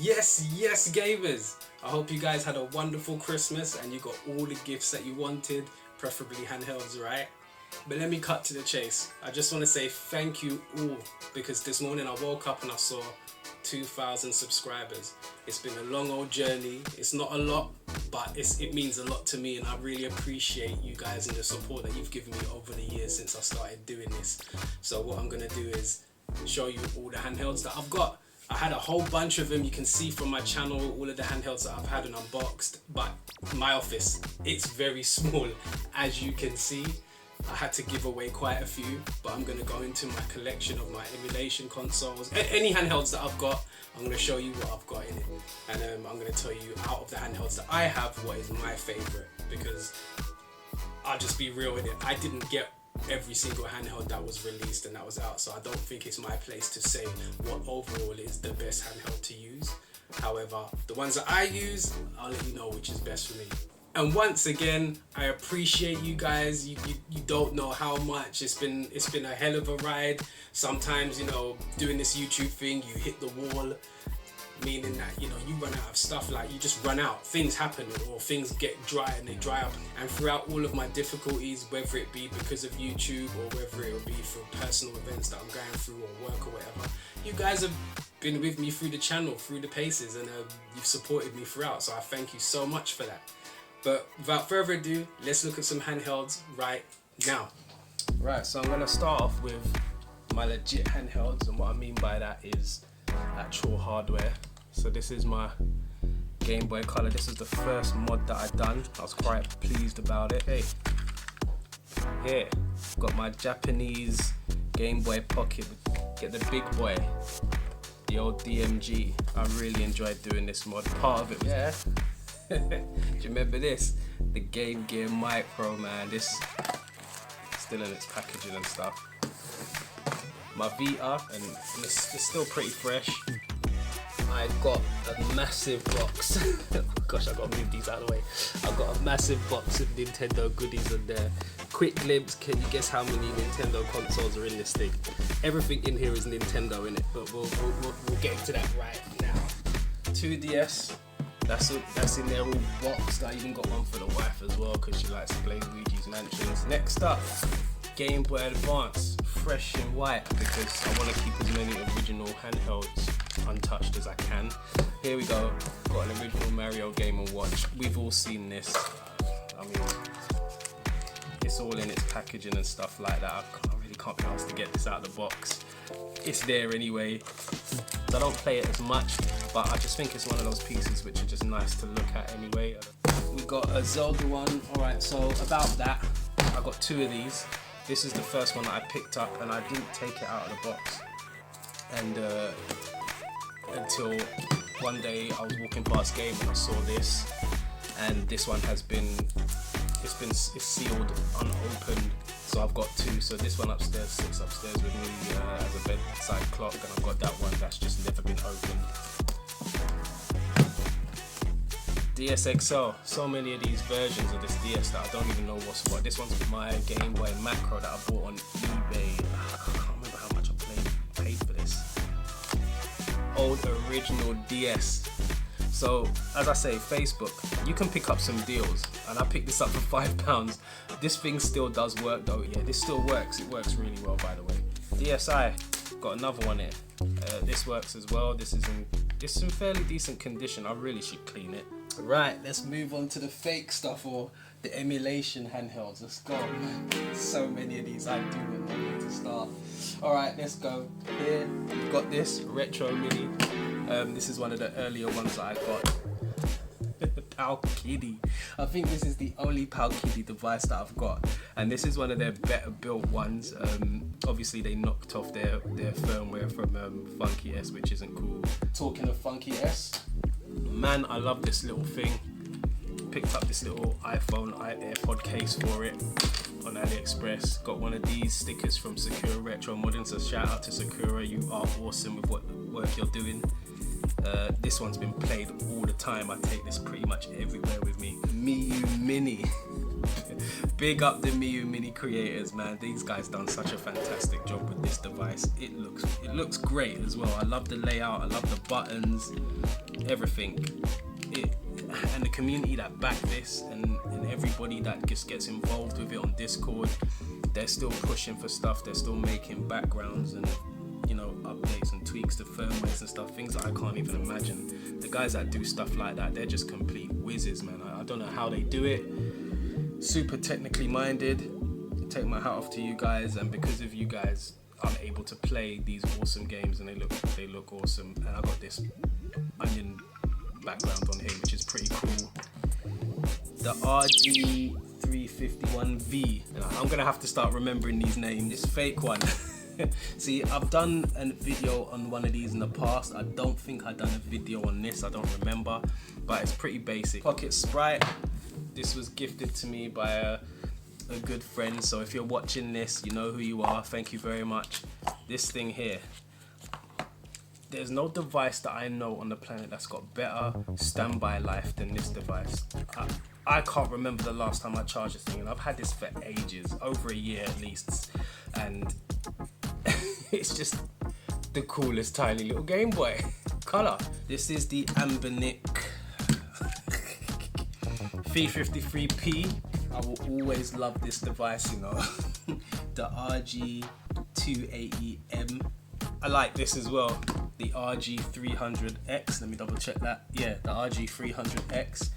Yes, yes, gamers. I hope you guys had a wonderful Christmas and you got all the gifts that you wanted, preferably handhelds, right? But let me cut to the chase. I just want to say thank you all, because this morning I woke up and I saw 2,000 subscribers. It's been a long old journey. It's not a lot, but it means a lot to me, and I really appreciate you guys and the support that you've given me over the years since I started doing this. So what I'm gonna do is show you all the handhelds that I've got. I had a whole bunch of them. You can see from my channel all of the handhelds that I've had and unboxed, but my office, it's very small, as you can see. I had to give away quite a few, but I'm going to go into my collection of my emulation consoles. Any handhelds that I've got, I'm going to show you what I've got in it. And I'm going to tell you, out of the handhelds that I have, what is my favourite. Because I'll just be real with it, I didn't get every single handheld that was released and that was out, so I don't think it's my place to say what overall is the best handheld to use. However, the ones that I use, I'll let you know which is best for me. And once again, I appreciate you guys. You don't know how much. It's been a hell of a ride. Sometimes, you know, doing this YouTube thing, you hit the wall, meaning that, you know, you run out of stuff. Like, you just run out. Things happen, or things get dry and they dry up. And throughout all of my difficulties, whether it be because of YouTube or whether it will be for personal events that I'm going through or work or whatever, you guys have been with me through the channel, through the paces, and you've supported me throughout. So I thank you so much for that. But without further ado, let's look at some handhelds right now. Right, so I'm going to start off with my legit handhelds, and what I mean by that is actual hardware. So this is my Game Boy Color. This is the first mod that I've done. I was quite pleased about it. Hey, here, got my Japanese Game Boy Pocket. Get the big boy, the old DMG. I really enjoyed doing this mod. Part of it was, yeah. Do you remember this? The GAMEGEAR Micro, man. This still in its packaging and stuff. My VITA, and it's still pretty fresh. I got a massive box. Gosh, I gotta move these out of the way. I've got a massive box of Nintendo goodies in there. Quick glimpse, can you guess how many Nintendo consoles are in this thing? Everything in here is Nintendo in it, but we'll get into that right now. 2DS. That's in there all boxed. I even got one for the wife as well, because she likes to play Luigi's Mansions. Next up, Game Boy Advance, fresh and white, because I want to keep as many original handhelds untouched as I can. Here we go, got an original Mario Game&Watch. We've all seen this. I mean, it's all in its packaging and stuff like that. I really can't be asked to get this out of the box. It's there anyway. I don't play it as much, but I just think it's one of those pieces which are just nice to look at anyway. We got a Zelda one. Alright, so about that, I got two of these. This is the first one that I picked up, and I didn't take it out of the box. And until one day I was walking past Game and I saw this, and this one has been, it's sealed, unopened. So I've got two. So this one upstairs sits upstairs with me as a bedside clock, and I've got that one that's just never been opened. DSXL, so many of these versions of this DS that I don't even know what's what. This one's my Game Boy Macro that I bought on eBay. I can't remember how much I paid for this. Old original DS. So, as I say, Facebook, you can pick up some deals, and I picked this up for £5. This thing still does work though. Yeah, this still works. It works really well, by the way. DSi, got another one here. This works as well. This is in fairly decent condition. I really should clean it. Right, let's move on to the fake stuff, or the emulation handhelds. Let's go. So many of these, I do not know where to start. Alright, let's go. Here, we've got this Retro Mini. This is one of the earlier ones that I got. POWKIDDY. I think this is the only POWKIDDY device that I've got, and this is one of their better built ones. Obviously they knocked off their firmware from FUNKEY, which isn't cool. Talking of FUNKEY, man, I love this little thing. Picked up this little iPhone AirPod case for it on AliExpress. Got one of these stickers from Sakura Retro Modern, so shout out to Sakura, you are awesome with what work you're doing. This one's been played all the time. I take this pretty much everywhere with me. MIYOO Mini. Big up the MIYOO Mini creators, man. These guys done such a fantastic job with this device. It looks great as well. I love the layout, I love the buttons, everything. And the community that back this, and everybody that just gets involved with it on Discord, they're still pushing for stuff. They're still making backgrounds and, you know, updates and tweaks to firmwares and stuff, things that I can't even imagine. The guys that do stuff like that, they're just complete whizzes, man. I don't know how they do it. Super technically minded. Take my hat off to you guys, and because of you guys, I'm able to play these awesome games, and they look awesome. And I got this onion background on here, which is pretty cool. The RG351V. I'm gonna have to start remembering these names. This fake one. See, I've done a video on one of these in the past. I don't think I've done a video on this, I don't remember, but it's pretty basic. Pocket Sprite. This was gifted to me by a good friend, so if you're watching this, you know who you are. Thank you very much. This thing here. There's no device that I know on the planet that's got better standby life than this device. I can't remember the last time I charged this thing, and I've had this for ages, over a year at least, and it's just the coolest tiny little Game Boy color. This is the Ambinic 353P. I will always love this device, you know. The RG280M. I like this as well. The RG300X. Let me double check that. Yeah, the RG300X.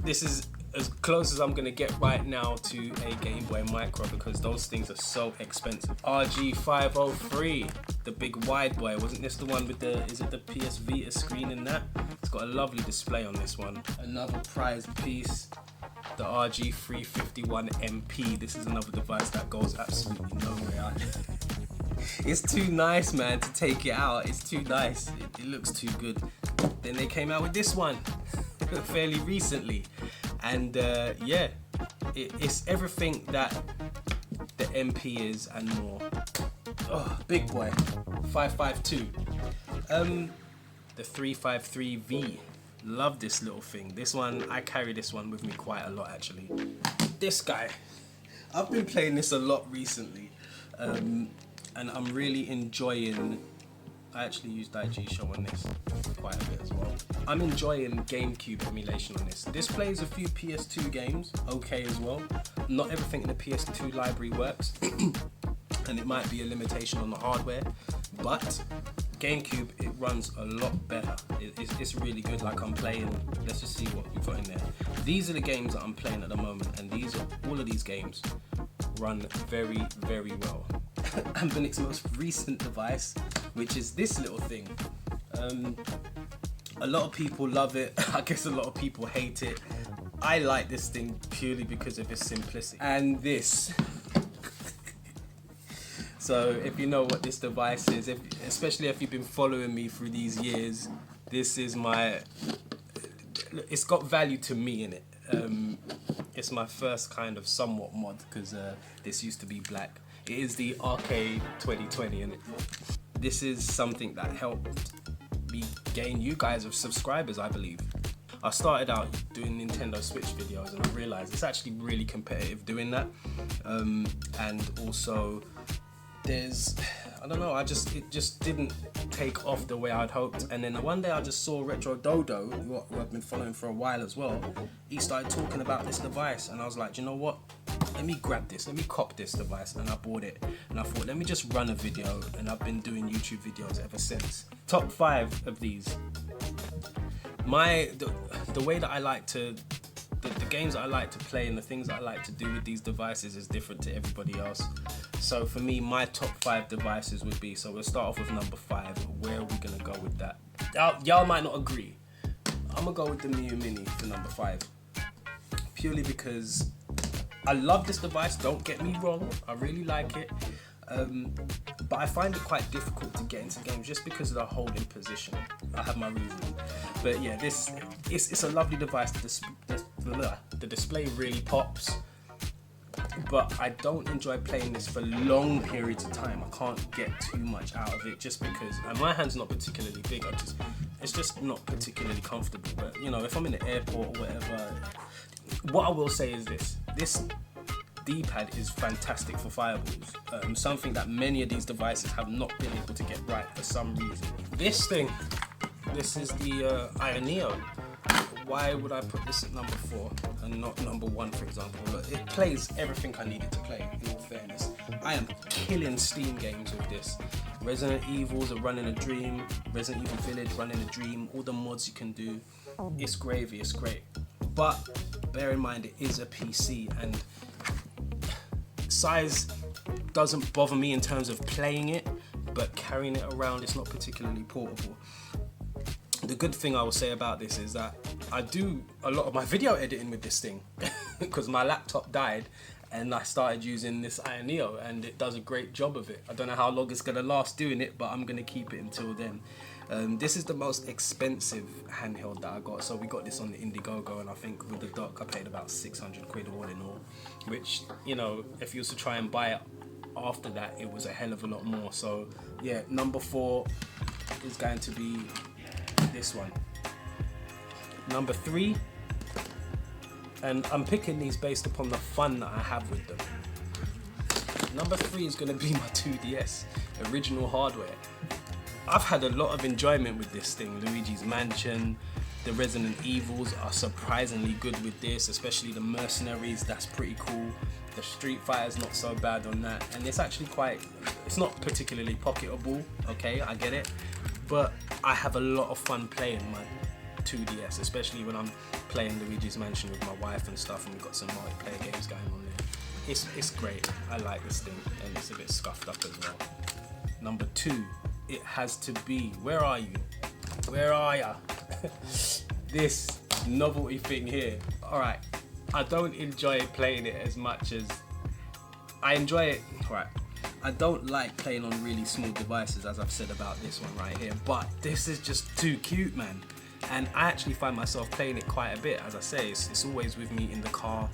This is as close as I'm gonna get right now to a Game Boy Micro, because those things are so expensive. RG503, the big wide boy. Wasn't this the one with the, is it the PS Vita screen in that? It's got a lovely display on this one. Another prize piece, the RG351MP. This is another device that goes absolutely nowhere. It's too nice, man, to take it out. It's too nice. It looks too good. Then they came out with this one fairly recently, and yeah, it's everything that the MP is and more. Oh, big boy. 552. The 353V. Love this little thing. This one, I carry this one with me quite a lot actually. This guy, I've been playing this a lot recently, and I'm really enjoying. I actually used G-Show on this quite a bit as well. I'm enjoying GameCube emulation on this. This plays a few PS2 games, okay as well. Not everything in the PS2 library works, and it might be a limitation on the hardware, but GameCube, it runs a lot better. It's really good. Like I'm playing, let's just see what we've got in there. These are the games that I'm playing at the moment, and all of these games run very, very well. Ambinic's most recent device, which is this little thing. A lot of people love it. I guess a lot of people hate it. I like this thing purely because of its simplicity. And this. So if you know what this device is, especially if you've been following me through these years, this is my, it's got value to me in it. It's my first kind of somewhat mod, because this used to be black. It is the Arcade 2020, and this is something that helped me gain you guys of subscribers, I believe. I started out doing Nintendo Switch videos, and I realized it's actually really competitive doing that. And also, there's, I don't know, it just didn't take off the way I'd hoped. And then one day I just saw Retro Dodo, who I've been following for a while as well. He started talking about this device, and I was like, you know what? Let me grab this, let me cop this device, and I bought it. And I thought, let me just run a video, and I've been doing YouTube videos ever since. Top 5 of these. The way that I like to, the games that I like to play and the things that I like to do with these devices is different to everybody else. So for me, my top 5 devices would be, so we'll start off with number 5. Where are we gonna go with that? Y'all might not agree. I'm gonna go with the MIYOO Mini for number 5. Purely because I love this device, don't get me wrong, I really like it. But I find it quite difficult to get into games just because of the holding position. I have my reasoning. But yeah, it's a lovely device. The display really pops. But I don't enjoy playing this for long periods of time. I can't get too much out of it just because, and my hand's not particularly big, it's just not particularly comfortable. But you know, if I'm in the airport or whatever, What I will say is this D-pad is fantastic for fireballs, something that many of these devices have not been able to get right for some reason. This is the Neo. Why would I put this at number 4 and not number 1, for example? Look, it plays everything I need it to play, in all fairness. I am killing Steam games with this. Resident Evils are running a dream, Resident Evil Village running a dream, all the mods you can do. It's gravy, it's great. But bear in mind, it is a PC, and size doesn't bother me in terms of playing it, but carrying it around, it's not particularly portable. The good thing I will say about this is that I do a lot of my video editing with this thing because my laptop died and I started using this Neo, and it does a great job of it. I don't know how long it's going to last doing it, but I'm going to keep it until then. This is the most expensive handheld that I got, so we got this on the Indiegogo, and I think with the dock I paid about 600 quid all in all, which, you know, if you was to try and buy it after that, it was a hell of a lot more. So yeah, number 4 is going to be this one. Number 3, and I'm picking these based upon the fun that I have with them. Number 3 is going to be my 2DS, original hardware. I've had a lot of enjoyment with this thing. Luigi's Mansion, the Resident Evils are surprisingly good with this, especially the Mercenaries, that's pretty cool. The Street Fighter's not so bad on that, and it's actually it's not particularly pocketable, okay, I get it, but I have a lot of fun playing my 2DS, especially when I'm playing Luigi's Mansion with my wife and stuff, and we've got some multiplayer games going on there. It's great, I like this thing, and it's a bit scuffed up as well. Number 2, it has to be, where are you? Where are ya? This novelty thing here. Alright, I don't enjoy playing it as much as I enjoy it. Alright, I don't like playing on really small devices, as I've said about this one right here, but this is just too cute, man. And I actually find myself playing it quite a bit. As I say, it's always with me in the car.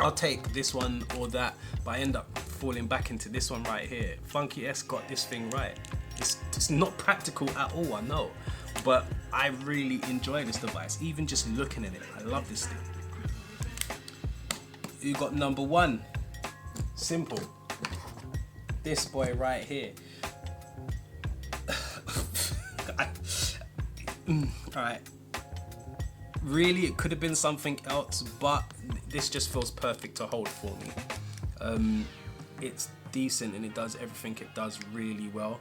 I'll take this one or that, but I end up falling back into this one right here. Funky S got this thing right. It's not practical at all, I know, but I really enjoy this device, even just looking at it. I love this thing. You got number 1, simple, this boy right here. Alright, really it could have been something else, but this just feels perfect to hold for me. It's decent and it does everything it does really well.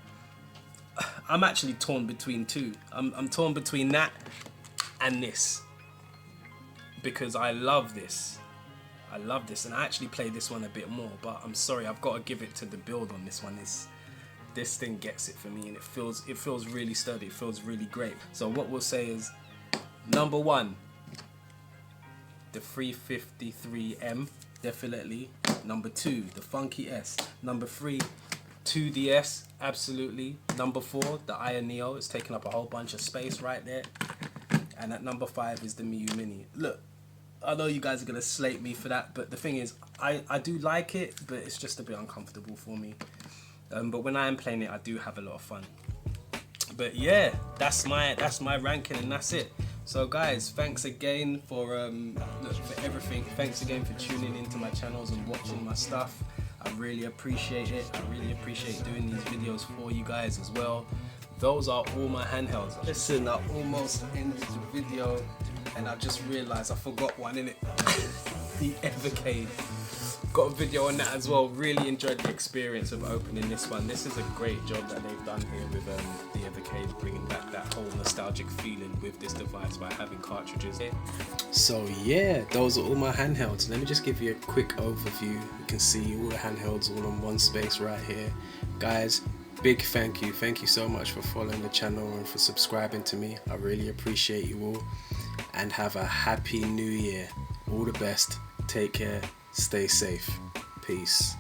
I'm actually torn between 2. I'm torn between that and this, because I love this. I love this, and I actually play this one a bit more, but I'm sorry, I've got to give it to the build on this one. This thing gets it for me, and it feels really sturdy, it feels really great. So what we'll say is, number 1, the 353M, definitely. Number 2, the Funky S. Number 3, 2DS, absolutely. Number 4, the Neo, it's taking up a whole bunch of space right there. And at number 5 is the MIYOO Mini. Look, I know you guys are gonna slate me for that, but the thing is, I do like it, but it's just a bit uncomfortable for me. But when I am playing it, I do have a lot of fun. But yeah, that's my ranking, and that's it. So guys, thanks again for everything. Thanks again for tuning into my channels and watching my stuff. I really appreciate it. I really appreciate doing these videos for you guys as well. Those are all my handhelds. Listen, I almost ended the video and I just realized I forgot one in it. The Evercade. Got a video on that as well. Really enjoyed the experience of opening this one. This is a great job that they've done here with the Evercade, bringing back that whole nostalgic feeling with this device by having cartridges here. So yeah, those are all my handhelds. Let me just give you a quick overview. You can see all the handhelds all in one space right here. Guys, big thank you. Thank you so much for following the channel and for subscribing to me. I really appreciate you all. And have a happy new year. All the best. Take care. Stay safe. Peace.